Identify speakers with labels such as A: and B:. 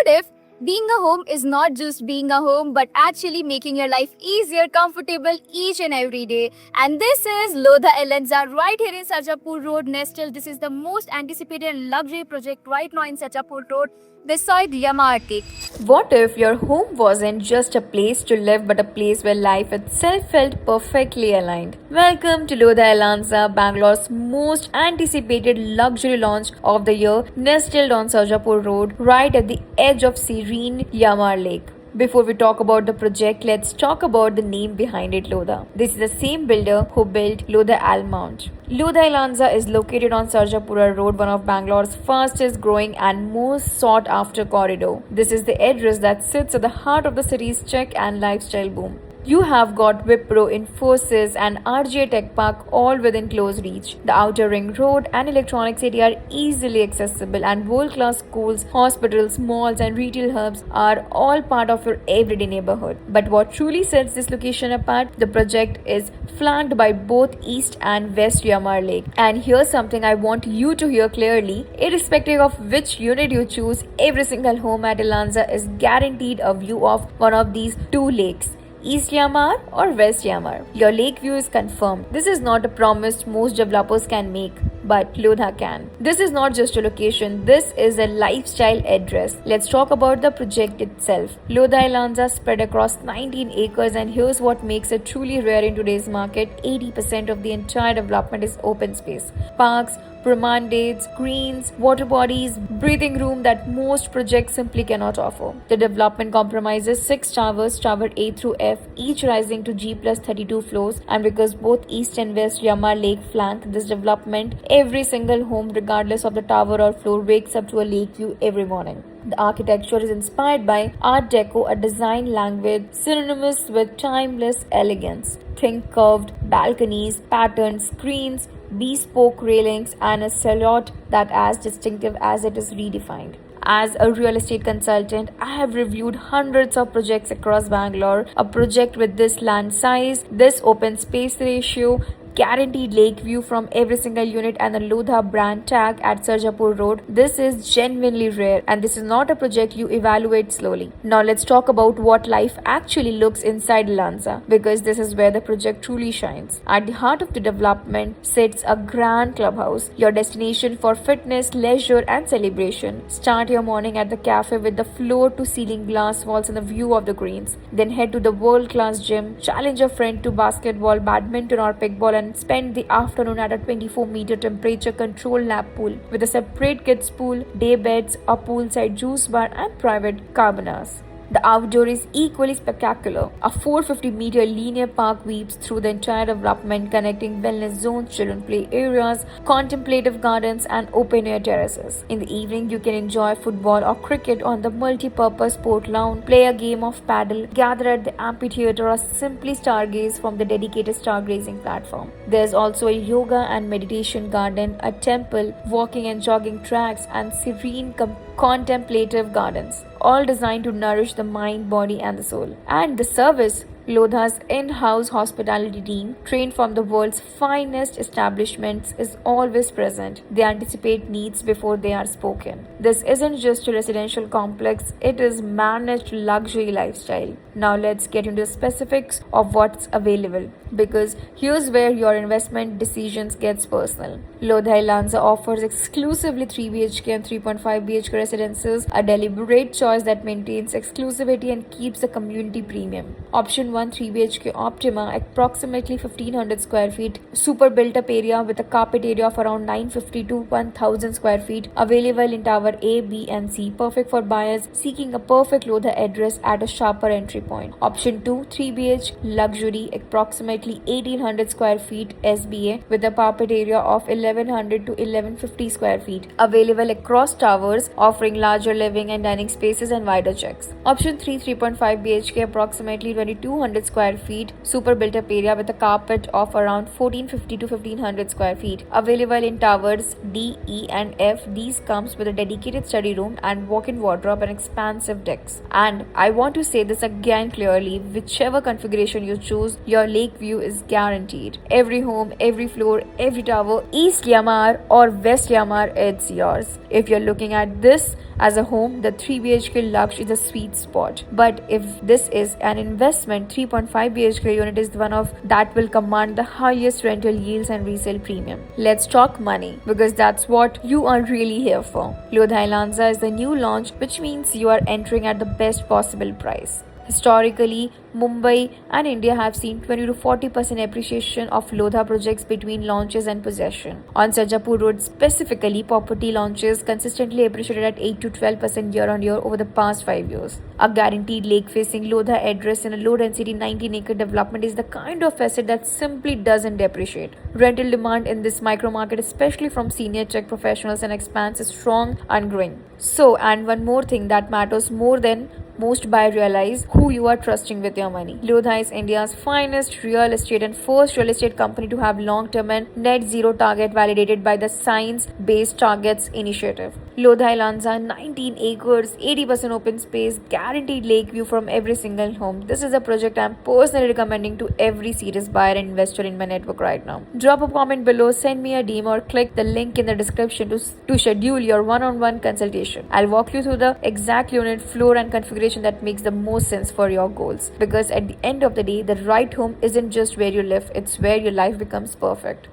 A: if being a home is not just being a home, but actually making your life easier, comfortable each and every day? And this is Lodha Elanza right here in Sarjapur Road, Nestle. This is the most anticipated luxury project right now in Sarjapur Road, beside Yamaha.
B: What if your home wasn't just a place to live but a place where life itself felt perfectly aligned? Welcome to Lodha Elanza, Bangalore's most anticipated luxury launch of the year, nestled on Sarjapur Road, right at the edge of serene Yamar Lake. Before we talk about the project, let's talk about the name behind it, Lodha. This is the same builder who built Lodha Almount. Lodha Elanza is located on Sarjapura Road, one of Bangalore's fastest growing and most sought after corridor. This is the address that sits at the heart of the city's tech and lifestyle boom. You have got Wipro, Infosys and RGA Tech Park all within close reach. The outer ring road and electronic city are easily accessible, and world-class schools, hospitals, malls and retail hubs are all part of your everyday neighborhood. But what truly sets this location apart? The project is flanked by both East and West Yamar Lake. And here's something I want you to hear clearly. Irrespective of which unit you choose, every single home at Elanza is guaranteed a view of one of these two lakes. East Yamar or West Yamar. Your lake view is confirmed. This is not a promise most developers can make, but Lodha can. This is not just a location, this is a lifestyle address. Let's talk about the project itself. Lodha Elanza spread across 19 acres, and here's what makes it truly rare in today's market. 80% of the entire development is open space. Parks, promenades, greens, water bodies, breathing room that most projects simply cannot offer. The development comprises 6 towers, Tower A through F, each rising to G plus 32 floors, and because both East and West Yamar Lake flank this development, every single home, regardless of the tower or floor, wakes up to a lake view every morning. The architecture is inspired by Art Deco, a design language synonymous with timeless elegance. Think curved balconies, patterned screens, bespoke railings, and a silhouette that as distinctive as it is redefined. As a real estate consultant, I have reviewed hundreds of projects across Bangalore. A project with this land size, this open space ratio, guaranteed lake view from every single unit, and the Lodha brand tag at Sarjapur Road. This is genuinely rare, and this is not a project you evaluate slowly. Now let's talk about what life actually looks inside Elanza, because this is where the project truly shines. At the heart of the development sits a grand clubhouse, your destination for fitness, leisure and celebration. Start your morning at the cafe with the floor to ceiling glass walls and the view of the greens. Then head to the world-class gym, challenge a friend to basketball, badminton or pickball, and spend the afternoon at a 24-meter temperature controlled lap pool with a separate kids pool, day beds, a poolside juice bar and private cabanas. The outdoor is equally spectacular. A 450-meter linear park weaves through the entire development, connecting wellness zones, children play areas, contemplative gardens, and open-air terraces. In the evening, you can enjoy football or cricket on the multi-purpose sport lawn, play a game of paddle, gather at the amphitheater, or simply stargaze from the dedicated stargazing platform. There's also a yoga and meditation garden, a temple, walking and jogging tracks, and serene contemplative gardens, all designed to nourish the mind, body, and the soul. And the service, Lodha's in-house hospitality team, trained from the world's finest establishments, is always present. They anticipate needs before they are spoken. This isn't just a residential complex, it is managed luxury lifestyle. Now let's get into the specifics of what's available, because here's where your investment decisions gets personal. Lodha Elanza offers exclusively 3 BHK and 3.5 BHK residences, a deliberate choice that maintains exclusivity and keeps the community premium. Option 1, 3 BHK Optima, approximately 1500 square feet, super built up area with a carpet area of around 950 to 1000 square feet, available in Tower A, B and C, perfect for buyers seeking a perfect Lodha address at a sharper entry point. Option 2, 3 BH Luxury, approximately 1800 square feet SBA with a carpet area of 1100 to 1150 square feet, available across towers, offering larger living and dining spaces and wider checks. Option 3, 3.5 BHK, approximately 2200 200 square feet, super built up area with a carpet of around 1450 to 1500 square feet. Available in towers D, E, and F. These comes with a dedicated study room and walk-in wardrobe and expansive decks. And I want to say this again clearly, whichever configuration you choose, your lake view is guaranteed. Every home, every floor, every tower, East Yamar or West Yamar, it's yours. If you're looking at this as a home, the 3 BHK Lux is a sweet spot. But if this is an investment, 3.5 BHK unit is one of that will command the highest rental yields and resale premium. Let's talk money, because that's what you are really here for. Lodha Elanza is the new launch, which means you are entering at the best possible price. Historically, Mumbai and India have seen 20 to 40% appreciation of Lodha projects between launches and possession. On Sarjapur Road specifically, property launches consistently appreciated at 8 to 12% year on year over the past 5 years. A guaranteed lake-facing Lodha address in a low-density 19-acre development is the kind of asset that simply doesn't depreciate. Rental demand in this micro-market, especially from senior tech professionals and expats, is strong and growing. So, and one more thing that matters more than most buyers realize who you are trusting with your money. Lodha is India's finest real estate and first real estate company to have long-term and net zero target validated by the Science Based Targets Initiative. Lodha Elanza, 19 acres, 80% open space, guaranteed lake view from every single home. This is a project I'm personally recommending to every serious buyer and investor in my network right now. Drop a comment below, send me a DM, or click the link in the description to schedule your one-on-one consultation. I'll walk you through the exact unit, floor, and configuration that makes the most sense for your goals. Because at the end of the day, the right home isn't just where you live, it's where your life becomes perfect.